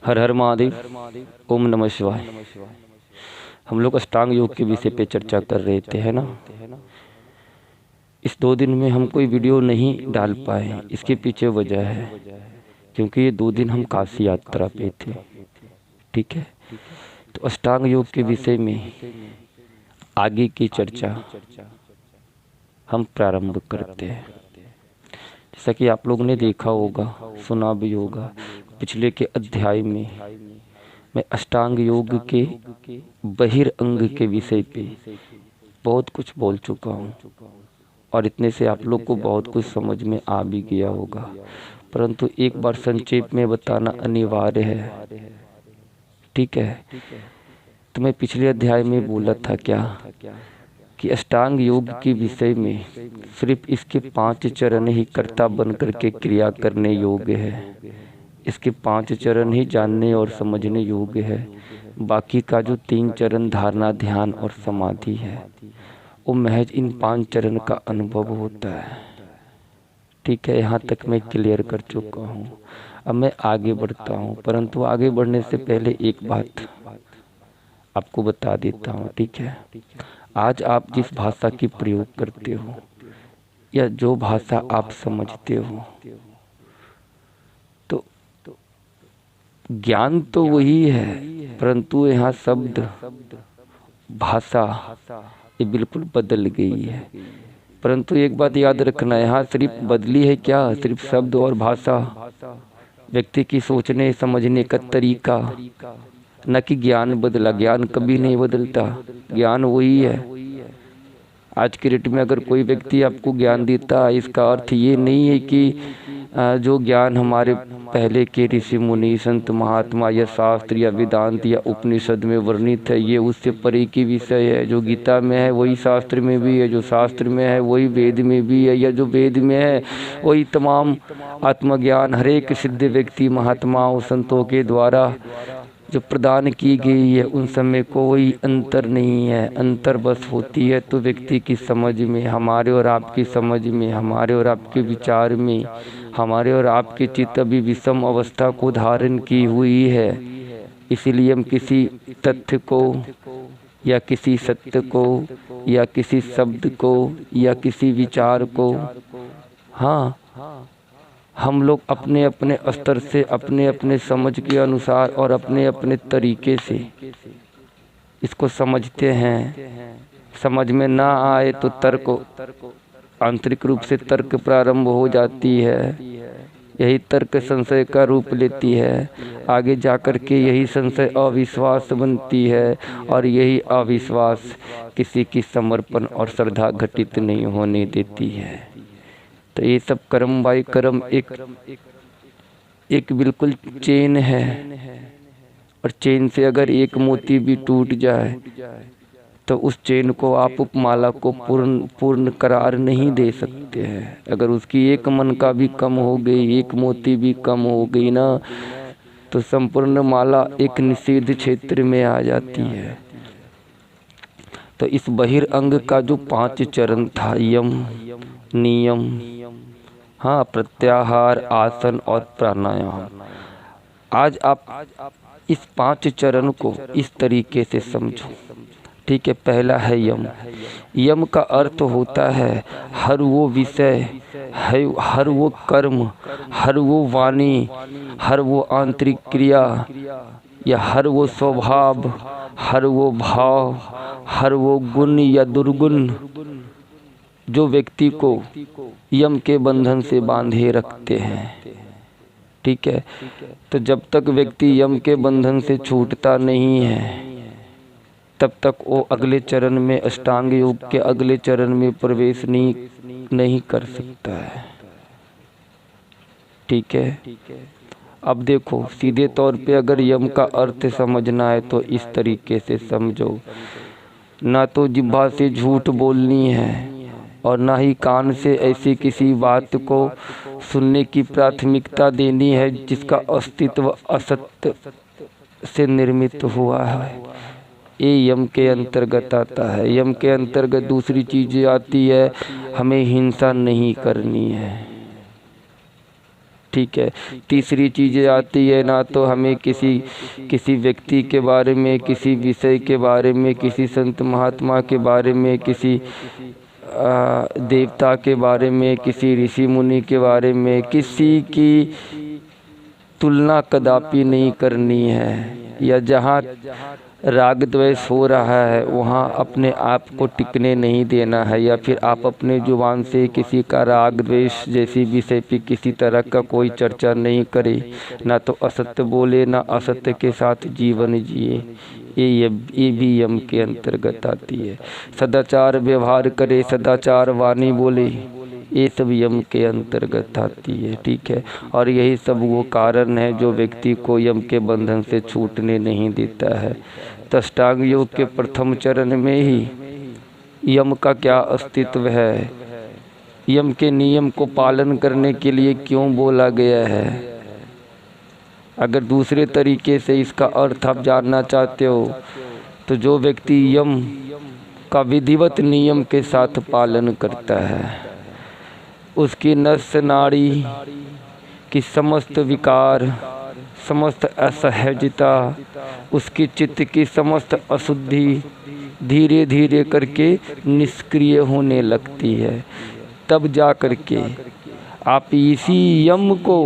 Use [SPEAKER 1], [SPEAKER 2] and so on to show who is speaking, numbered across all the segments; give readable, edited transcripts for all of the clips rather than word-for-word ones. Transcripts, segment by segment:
[SPEAKER 1] हर हर महादेव। ओम नमः शिवाय। हम लोग अष्टांग योग के विषय पे चर्चा कर रहे थे, है ना। इस 2 दिन में हम कोई वीडियो नहीं डाल पाए। इसके पीछे वजह है क्योंकि ये 2 दिन हम काशी यात्रा पे थे। ठीक है, तो अष्टांग योग के विषय में आगे की चर्चा हम प्रारंभ करते हैं। जैसा कि आप लोगों ने देखा होगा, सुना भी होगा, पिछले के अध्याय में मैं अष्टांग योग के बहिरंग के विषय पे बहुत कुछ बोल चुका हूँ और इतने से आप लोग को बहुत कुछ समझ में आ भी गया होगा, परंतु एक बार संक्षेप में बताना अनिवार्य है। ठीक है, तो मैं पिछले अध्याय में बोला था क्या कि अष्टांग योग के विषय में सिर्फ इसके 5 चरण ही कर्ता बन करके क्रिया करने योग्य है। इसके 5 चरण ही जानने और समझने योग्य है। बाकी का जो 3 चरण धारणा, ध्यान और समाधि है, वो महज इन 5 चरण का अनुभव होता है। ठीक है, यहाँ तक मैं क्लियर कर चुका हूँ। अब मैं आगे बढ़ता हूँ, परंतु आगे बढ़ने से पहले एक बात आपको बता देता हूँ। ठीक है, आज आप जिस भाषा की प्रयोग करते हो या जो भाषा आप समझते हो, तो ज्ञान तो वही है, परंतु यहाँ शब्द भाषा ये बिल्कुल बदल गई है। परंतु एक बात याद रखना, यहाँ सिर्फ बदली है क्या, सिर्फ शब्द और भाषा, व्यक्ति की सोचने समझने का तरीका, न कि ज्ञान बदला। ज्ञान कभी नहीं बदलता, ज्ञान वही है। आज के डेट में अगर कोई व्यक्ति आपको ज्ञान देता है, इसका अर्थ ये नहीं है कि जो ज्ञान हमारे पहले के ऋषि मुनि, संत महात्मा या शास्त्र या वेदांत या उपनिषद में वर्णित है, ये उससे परे की विषय है। जो गीता में है वही शास्त्र में भी है, जो शास्त्र में है वही वेद में भी है, या जो वेद में है वही तमाम आत्मज्ञान हरेक सिद्ध व्यक्ति, महात्माओं, संतों के द्वारा जो प्रदान की गई है, उन समय कोई अंतर नहीं है। अंतर बस होती है तो व्यक्ति की समझ में, हमारे और आपकी समझ में, हमारे और आपके विचार में, हमारे और आपके चित्त अभी विषम अवस्था को धारण की हुई है। इसीलिए हम किसी तथ्य को या किसी सत्य को या किसी शब्द को या किसी विचार को, हाँ, हम लोग अपने अपने स्तर से, अपने अपने समझ के अनुसार और अपने अपने तरीके से इसको समझते हैं। समझ में ना आए तो तर्क, आंतरिक रूप से तर्क प्रारंभ हो जाती है। यही तर्क संशय का रूप लेती है। आगे जाकर के यही संशय अविश्वास बनती है और यही अविश्वास किसी की समर्पण और श्रद्धा घटित नहीं होने देती है। तो ये सब कर्म बाई कर्म एक बिल्कुल चेन है, और चेन से अगर एक मोती भी टूट जाए तो उस चेन को आप उपमाला को पूर्ण करार नहीं दे सकते हैं। अगर उसकी एक मन का भी कम हो गई, एक मोती भी कम हो गई ना, तो संपूर्ण माला एक निषिद्ध क्षेत्र में आ जाती है। तो इस बहिरंग का जो 5 चरण था, यम, नियम, हाँ, प्रत्याहार, आसन और प्राणायाम, आज आप इस 5 चरण को इस तरीके से समझो। ठीक है, पहला है यम। यम का अर्थ होता है हर वो विषय, हर वो कर्म, हर वो वाणी, हर वो आंतरिक क्रिया या हर वो स्वभाव, हर वो भाव, हर वो गुण या दुर्गुण जो व्यक्ति को यम के बंधन से बांधे रखते हैं। ठीक है, तो जब तक व्यक्ति यम के बंधन से छूटता नहीं है, तब तक वो अगले चरण में, अष्टांग योग के अगले चरण में प्रवेश नहीं कर सकता है। ठीक है, अब देखो, सीधे तौर पे अगर यम का अर्थ समझना है तो इस तरीके से समझो, ना तो जिह्वा से झूठ बोलनी है और ना ही कान से ऐसी किसी बात को सुनने की प्राथमिकता देनी है जिसका अस्तित्व असत्य से निर्मित हुआ है। ये यम के अंतर्गत आता है। यम के अंतर्गत दूसरी चीजें आती है, हमें हिंसा नहीं करनी है। ठीक है। तीसरी चीज़ें आती है ना तो हमें किसी व्यक्ति के बारे में, किसी विषय के बारे में, किसी संत महात्मा के बारे में, किसी देवता के बारे में, किसी ऋषि मुनि के बारे में, किसी की तुलना कदापि नहीं करनी है। या जहाँ राग द्वेष हो रहा है वहाँ अपने आप को टिकने नहीं देना है। या फिर आप अपने जुबान से किसी का राग द्वेष जैसी विषय पे किसी तरह का कोई चर्चा नहीं करे, ना तो असत्य बोले, ना असत्य के साथ जीवन जिए। ये भी यम के अंतर्गत आती है। सदाचार व्यवहार करे, सदाचार वाणी बोले, ये सब यम के अंतर्गत आती है। ठीक है। और यही सब वो कारण है जो व्यक्ति को यम के बंधन से छूटने नहीं देता है। अष्टांग योग के प्रथम चरण में ही यम का क्या अस्तित्व है, यम के नियम को पालन करने के लिए क्यों बोला गया है। अगर दूसरे तरीके से इसका अर्थ आप जानना चाहते हो तो जो व्यक्ति यम का विधिवत नियम के साथ पालन करता है, उसकी नस नाड़ी की समस्त विकार, समस्त असहजता, उसकी चित्त की समस्त अशुद्धि धीरे धीरे करके निष्क्रिय होने लगती है। तब जा करके आप इसी यम को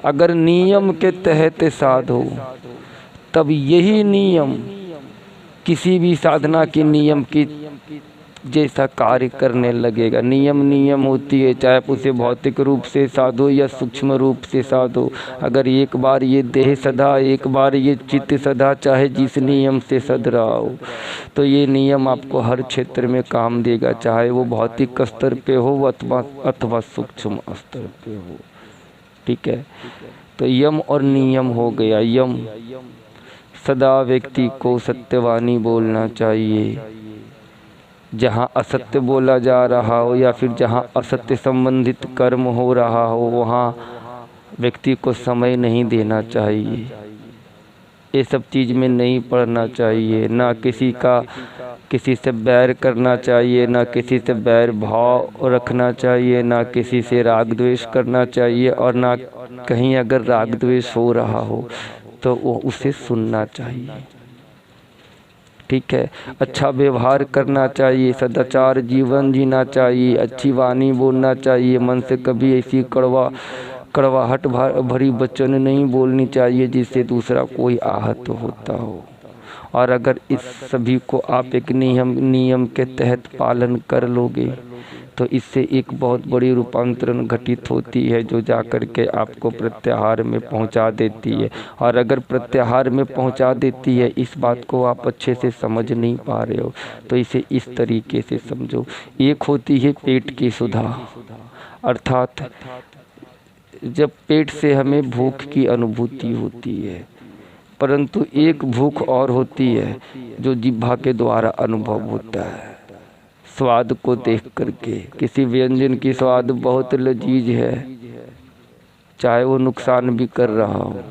[SPEAKER 1] अगर नियम के तहत साधो, तब यही नियम किसी भी साधना के नियम की जैसा कार्य करने लगेगा। नियम होती है, चाहे आप उसे भौतिक रूप से साधो या सूक्ष्म रूप से साधो। अगर एक बार ये देह सदा, एक बार ये चित्त सदा, चाहे जिस नियम से सद रहा हो, तो ये नियम आपको हर क्षेत्र में काम देगा, चाहे वो भौतिक स्तर पे हो अथवा सूक्ष्म स्तर पे हो। ठीक है। तो यम और नियम हो गया। यम, सदा व्यक्ति को सत्यवाणी बोलना चाहिए। जहाँ असत्य बोला जा रहा हो या फिर जहाँ असत्य संबंधित कर्म हो रहा हो, वहाँ व्यक्ति को समय नहीं देना चाहिए। ये सब चीज़ में नहीं पड़ना चाहिए। ना किसी से बैर करना चाहिए, ना किसी से बैर भाव रखना चाहिए, ना किसी से राग द्वेष करना चाहिए, और ना कहीं अगर राग द्वेष हो रहा हो तो वो उसे सुनना चाहिए। ठीक है। अच्छा व्यवहार करना चाहिए, सदाचार जीवन जीना चाहिए, अच्छी वाणी बोलना चाहिए, मन से कभी ऐसी कड़वाहट भरी वचन नहीं बोलनी चाहिए जिससे दूसरा कोई आहत होता हो। और अगर इस सभी को आप एक नियम के तहत पालन कर लोगे तो इससे एक बहुत बड़ी रूपांतरण घटित होती है, जो जाकर के आपको प्रत्याहार में पहुंचा देती है। और अगर प्रत्याहार में पहुंचा देती है, इस बात को आप अच्छे से समझ नहीं पा रहे हो, तो इसे इस तरीके से समझो। एक होती है पेट की सुधा, अर्थात जब पेट से हमें भूख की अनुभूति होती है, परंतु एक भूख और होती है जो जिह्वा के द्वारा अनुभव होता है। स्वाद को देख करके किसी व्यंजन की स्वाद बहुत लजीज है, चाहे वो नुकसान भी कर रहा हो,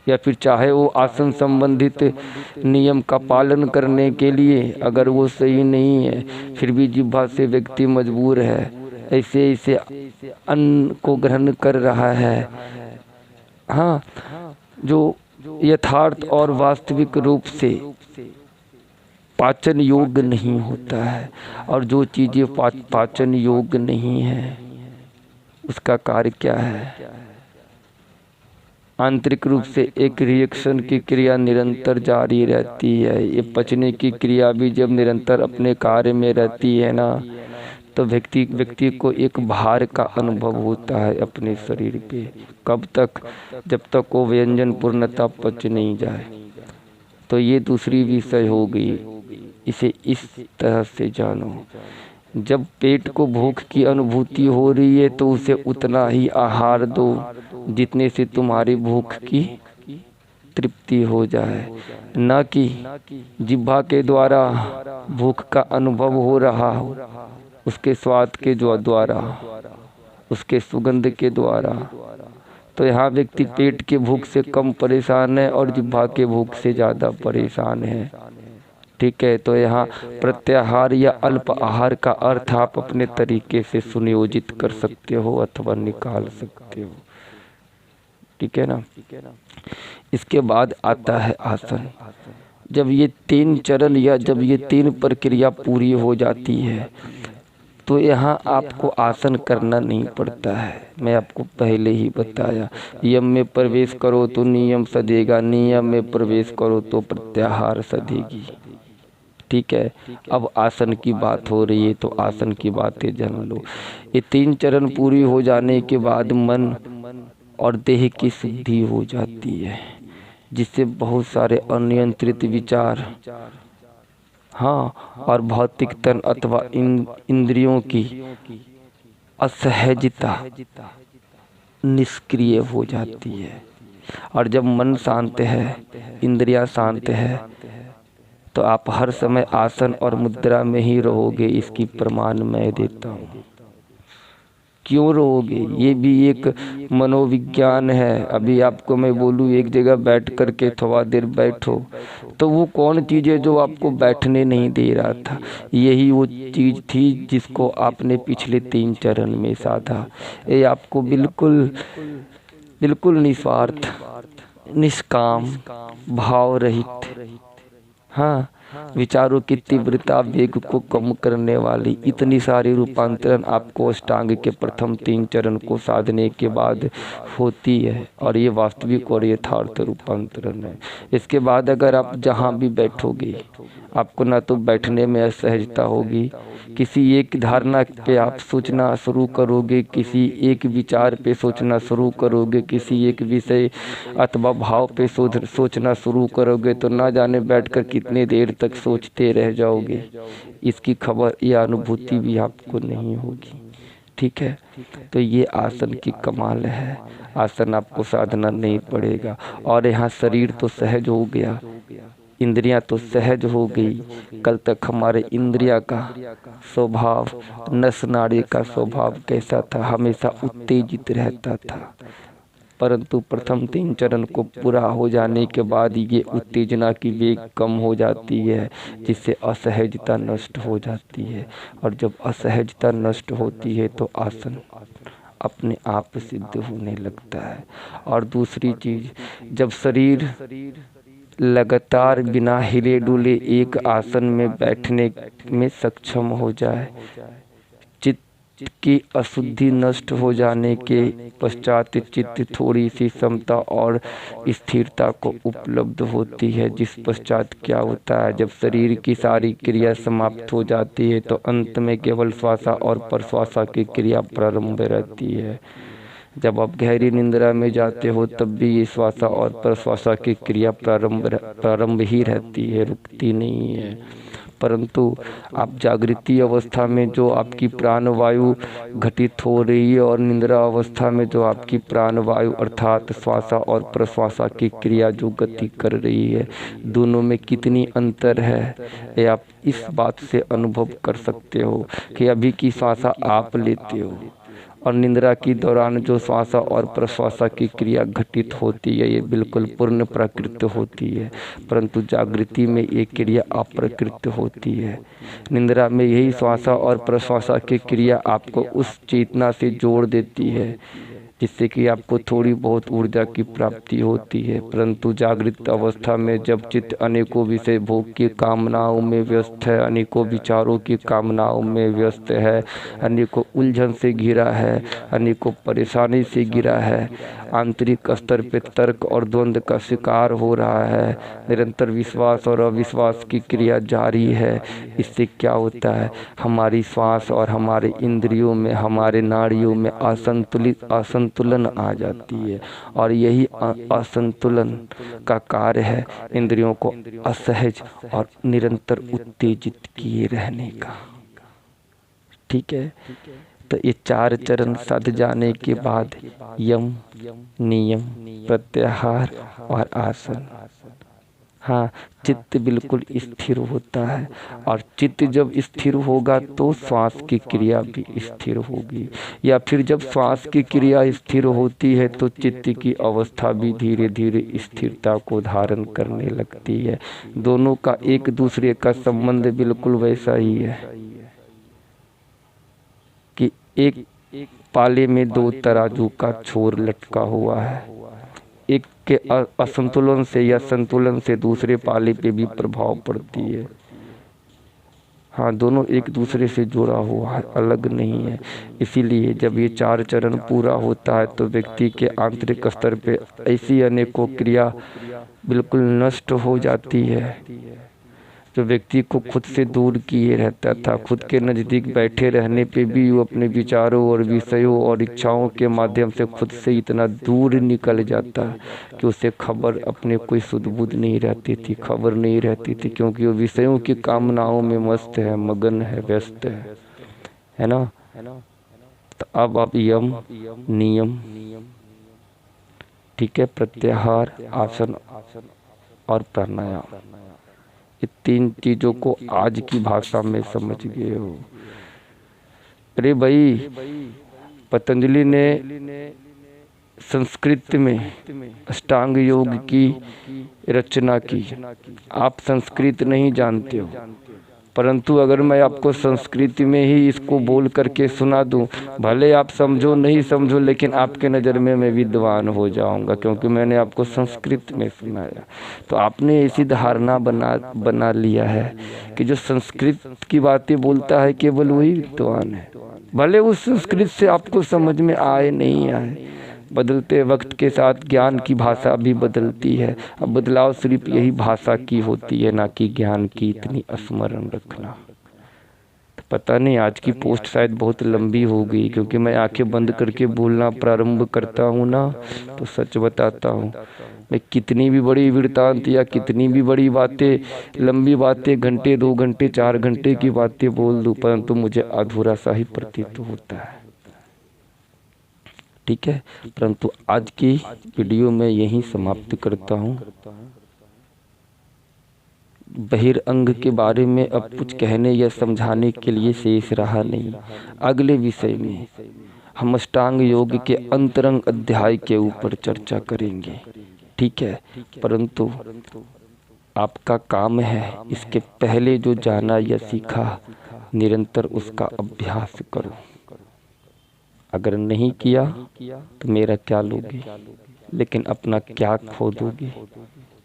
[SPEAKER 1] या फिर चाहे वो आसन संबंधित नियम का पालन करने के लिए अगर वो सही नहीं है, फिर भी जिह्वा से व्यक्ति मजबूर है, ऐसे अन्न को ग्रहण कर रहा है। हाँ, जो यथार्थ और वास्तविक रूप से पाचन योग्य नहीं होता है। और जो चीज़ें पाचन योग्य नहीं है उसका कार्य क्या है? आंतरिक रूप से एक रिएक्शन की क्रिया निरंतर जारी रहती है। ये पचने की क्रिया भी जब निरंतर अपने कार्य में रहती है ना, तो व्यक्ति को एक भार का अनुभव होता है अपने शरीर पे। कब तक? जब तक वो व्यंजन पूर्णतः पच नहीं जाए। तो ये दूसरी विषय हो गई, इसे इस तरह से जानो। जब पेट को भूख की अनुभूति हो रही है तो उसे उतना ही आहार दो जितने से तुम्हारी भूख की तृप्ति हो जाए, न कि जिह्वा के द्वारा भूख का अनुभव हो रहा हो, उसके स्वाद के द्वारा, उसके सुगंध के द्वारा। तो यहाँ व्यक्ति पेट के भूख से कम परेशान है और जिह्वा के भूख से ज़्यादा परेशान है। ठीक है। तो यहाँ प्रत्याहार या अल्प आहार का अर्थ आप अपने तरीके से सुनियोजित कर सकते हो अथवा निकाल सकते हो, ठीक है ना। इसके बाद आता है आसन। जब ये 3 चरण या जब ये 3 प्रक्रिया पूरी हो जाती है तो यहाँ आपको आसन करना नहीं पड़ता है। मैं आपको पहले ही बताया, यम में प्रवेश करो तो नियम सधेगा, नियम में प्रवेश करो तो प्रत्याहार सधेगी, ठीक है। अब आसन की बात हो रही है तो आसन की बातें जान लो। ये 3 चरण पूरी हो जाने के बाद मन और देह की शुद्धि हो जाती है, जिससे बहुत सारे अनियंत्रित विचार, हाँ, और भौतिक तन अथवा इंद्रियों की असहजता निष्क्रिय हो जाती है। और जब मन शांत है, इंद्रियां शांत है, तो आप हर समय आसन और मुद्रा में ही रहोगे। इसकी प्रमाण मैं देता हूँ। क्यों रहोगे, ये भी एक मनोविज्ञान है। अभी आपको मैं बोलूँ एक जगह बैठ करके थोड़ा देर बैठो, तो वो कौन चीज़ है जो आपको बैठने नहीं दे रहा था? यही वो चीज़ थी जिसको आपने पिछले 3 चरण में साधा। ये आपको बिल्कुल बिल्कुल निस्वार्थ, निष्काम, भाव रहित, हाँ, विचारों की तीव्रता वेग को कम करने वाली इतनी सारी रूपांतरण आपको अष्टांग के प्रथम 3 चरण को साधने के बाद होती है। और ये वास्तविक और यथार्थ रूपांतरण है। इसके बाद अगर आप जहाँ भी बैठोगे, आपको ना तो बैठने में असहजता होगी, किसी एक धारणा पे आप सोचना शुरू करोगे, किसी एक विचार पे सोचना शुरू करोगे, किसी एक विषय अथवा भाव पे सोचना शुरू करोगे, तो ना जाने बैठकर कितने देर तक सोचते रह जाओगे। इसकी खबर या अनुभूति भी आपको नहीं होगी, ठीक है। तो ये आसन की कमाल है। आसन आपको साधना नहीं पड़ेगा। और यहाँ शरीर तो सहज हो गया, इंद्रियां तो सहज हो गई। कल तक हमारे इंद्रिया का स्वभाव, नस नाड़ी का स्वभाव कैसा था? हमेशा उत्तेजित रहता था। परंतु प्रथम 3 चरण को पूरा हो जाने के बाद ये उत्तेजना की वेग कम हो जाती है, जिससे असहजता नष्ट हो जाती है। और जब असहजता नष्ट होती है तो आसन अपने आप सिद्ध होने लगता है। और दूसरी चीज, जब शरीर लगातार बिना हिले डुले एक आसन में बैठने में सक्षम हो जाए, चित्त की अशुद्धि नष्ट हो जाने के पश्चात चित्त थोड़ी सी समता और स्थिरता को उपलब्ध होती है। जिस पश्चात क्या होता है, जब शरीर की सारी क्रिया समाप्त हो जाती है तो अंत में केवल श्वासा और प्रश्वासा की क्रिया प्रारंभ रहती है। जब आप गहरी निंद्रा में जाते हो तब भी ये श्वासा और प्रश्वासा की क्रिया प्रारंभ ही रहती है, रुकती नहीं है। परंतु आप जागृति अवस्था में जो आपकी प्राणवायु घटित हो रही है और निंद्रा अवस्था में जो आपकी प्राणवायु अर्थात श्वासा और प्रश्वासा की क्रिया जो गति कर रही है, दोनों में कितनी अंतर है, ये आप इस बात से अनुभव कर सकते हो कि अभी की श्वासा आप लेते हो और निंद्रा की दौरान जो श्वासा और प्रश्वासा की क्रिया घटित होती है ये बिल्कुल पूर्ण प्राकृत होती है। परंतु जागृति में ये क्रिया अप्राकृत होती है। निंद्रा में यही श्वासा और प्रश्वासा की क्रिया आपको उस चेतना से जोड़ देती है, जिससे कि आपको थोड़ी बहुत ऊर्जा की प्राप्ति होती है। परंतु जागृत अवस्था में जब चित्त अनेकों विषय भोग की कामनाओं में व्यस्त है, अनेकों विचारों की कामनाओं में व्यस्त है, अनेकों उलझन से घिरा है, अनेकों परेशानी से घिरा है, आंतरिक स्तर पर तर्क और द्वंद्व का शिकार हो रहा है, निरंतर विश्वास और अविश्वास की क्रिया जारी है। इससे क्या होता है, हमारी श्वास और हमारे इंद्रियों में, हमारे नाड़ियों में असंतुलन आ जाती है। और यही असंतुलन का कार्य है इंद्रियों को असहज और निरंतर उत्तेजित किए रहने का, ठीक है। तो ये 4 चरण साध जाने के बाद यम, नियम, प्रत्याहार और आसन, हाँ, चित्त बिल्कुल स्थिर होता है, और चित्त जब स्थिर होगा तो श्वास की क्रिया भी स्थिर होगी, या फिर जब श्वास की क्रिया स्थिर होती है तो चित्त की अवस्था भी धीरे धीरे स्थिरता को धारण करने लगती है। दोनों का एक दूसरे का संबंध बिल्कुल वैसा ही है कि एक पाले में दो तराजू का छोर लटका हुआ है, एक के असंतुलन से या संतुलन से दूसरे पाले पे भी प्रभाव पड़ती है। हाँ, दोनों एक दूसरे से जुड़ा हुआ है, अलग नहीं है। इसीलिए जब ये 4 चरण पूरा होता है तो व्यक्ति के आंतरिक स्तर पे ऐसी अनेकों क्रिया बिल्कुल नष्ट हो जाती है। जो व्यक्ति को खुद से दूर किए रहता था, खुद के नज़दीक बैठे रहने पे भी वो अपने विचारों और विषयों और इच्छाओं के माध्यम से खुद से इतना दूर निकल जाता कि उसे खबर अपने कोई सुध बुध नहीं रहती थी, खबर नहीं रहती थी, क्योंकि वो विषयों की कामनाओं में मस्त है, मगन है, व्यस्त है ना। तो अब आप यम, नियम, ठीक है, प्रत्याहार, आसन और प्राणायाम, ये 3 चीजों को आज की भाषा में समझ गए हो। अरे भाई, पतंजलि ने संस्कृत में अष्टांग योग की रचना की। आप संस्कृत नहीं जानते हो, परंतु अगर मैं आपको संस्कृत में ही इसको बोल करके सुना दूं, भले आप समझो नहीं समझो, लेकिन आपके नज़र में मैं विद्वान हो जाऊंगा, क्योंकि मैंने आपको संस्कृत में सुनाया। तो आपने ऐसी धारणा बना लिया है कि जो संस्कृत की बातें बोलता है केवल वही विद्वान है, भले उस संस्कृत से आपको समझ में आए नहीं आए। बदलते वक्त के साथ ज्ञान की भाषा भी बदलती है। अब बदलाव सिर्फ यही भाषा की होती है, ना कि ज्ञान की। इतनी स्मरण रखना। तो पता नहीं, आज की पोस्ट शायद बहुत लंबी हो गई, क्योंकि मैं आंखें बंद करके बोलना प्रारंभ करता हूँ ना, तो सच बताता हूँ, मैं कितनी भी बड़ी वृत्तांत या कितनी भी बड़ी बातें, लंबी बातें, घंटे 2 घंटे 4 घंटे की बातें बोल दूँ, परंतु मुझे अधूरा सा ही प्रतीत होता है। ठीक है, परंतु आज की वीडियो में यहीं समाप्त करता हूँ। बहिरंग के बारे में अब कुछ कहने या समझाने के लिए शेष रहा नहीं। अगले विषय में हम अष्टांग योग के अंतरंग अध्याय के ऊपर चर्चा करेंगे। ठीक है, परंतु आपका काम है इसके पहले जो जाना या सीखा, निरंतर उसका अभ्यास करो। अगर नहीं किया तो मेरा क्या लोगे, लेकिन अपना क्या खो दोगे,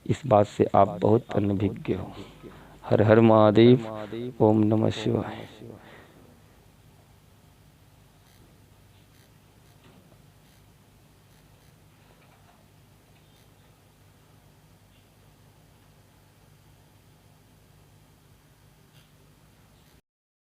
[SPEAKER 1] इस बात से आप बहुत अनभिज्ञ हो। हर हर महादेव। ओम नमः शिवाय।